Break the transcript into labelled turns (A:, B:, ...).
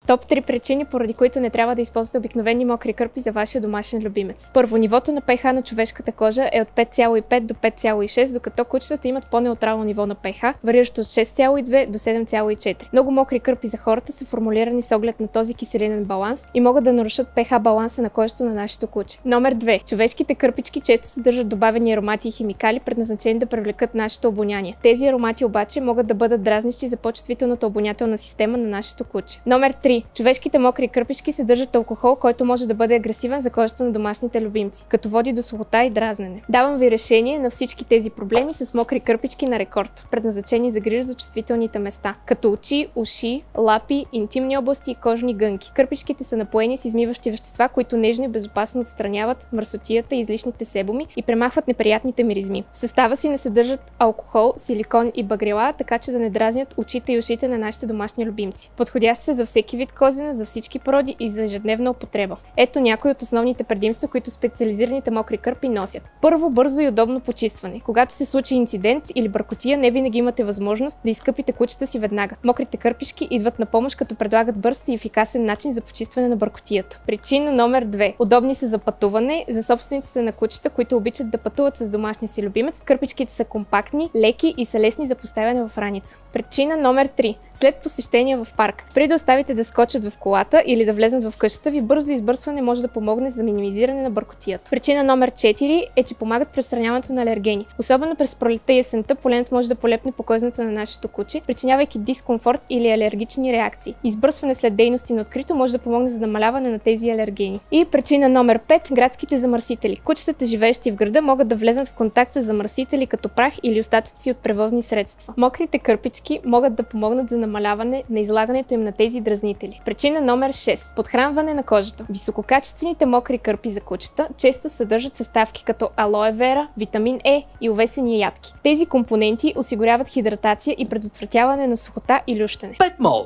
A: Топ 3 причини, поради които не трябва да използвате обикновени мокри кърпи за вашия домашен любимец. Първо, нивото на pH на човешката кожа е от 5,5 до 5,6, докато кучетата имат по-неутрално ниво на pH, вариращо от 6,2 до 7,4. Много мокри кърпи за хората са формулирани с оглед на този киселинен баланс и могат да нарушат pH баланса на кожата на нашето куче. Номер 2. Човешките кърпички често съдържат добавени аромати и химикали, предназначени да привлекат нашето обоняние. Тези аромати обаче могат да бъдат дразнещи за по-чувствителната обонятелна система на нашето куче. Номер 3. Човешките мокри кърпички съдържат алкохол, който може да бъде агресивен за кожата на домашните любимци, като води до сухота и дразнене. Давам ви решение на всички тези проблеми с мокри кърпички на рекорд, предназначени за грижа за чувствителните места, като очи, уши, лапи, интимни области и кожни гънки. Кърпичките са напоени с измиващи вещества, които нежно и безопасно отстраняват мърсотията и излишните себуми и премахват неприятните миризми. В състава си не съдържат алкохол, силикон и багрила, така че да не дразнят очите и ушите на нашите домашни любимци. Подходящи са за всеки вид козина, за всички породи и за ежедневна употреба. Ето някои от основните предимства, които специализираните мокри кърпи носят. Първо, бързо и удобно почистване. Когато се случи инцидент или бъркотия, не винаги имате възможност да изкъпите кучето си веднага. Мокрите кърпички идват на помощ, като предлагат бърз и ефикасен начин за почистване на бъркотията. Причина номер 2. Удобни са за пътуване. За собствениците на кучета, които обичат да пътуват с домашния си любимец, кърпичките са компактни, леки и са лесни за поставяне в раница. Причина номер 3. След посещение в парк. Преди да оставите да скочат в колата или да влезнат в къщата ви, бързо избърсване може да помогне за минимизиране на бъркотията. Причина номер 4 е, че помагат при отстраняването на алергени. Особено през пролетта и есента поленът може да полепне по козната на нашето куче, причинявайки дискомфорт или алергични реакции. Избърсване след дейности на открито може да помогне за намаляване на тези алергени. И причина номер 5. Градските замърсители. Кучетата, живеещи в града, могат да влезнат в контакт с замърсители като прах или остатъци от превозни средства. Мокрите кърпички могат да помогнат за намаляване на излагането им на тези дразнители. Причина номер 6. Подхранване на кожата. Висококачествените мокри кърпи за кучета често съдържат съставки като алоe вера, витамин Е и овесени ядки. Тези компоненти осигуряват хидратация и предотвратяване на сухота и лющене.
B: Петмол!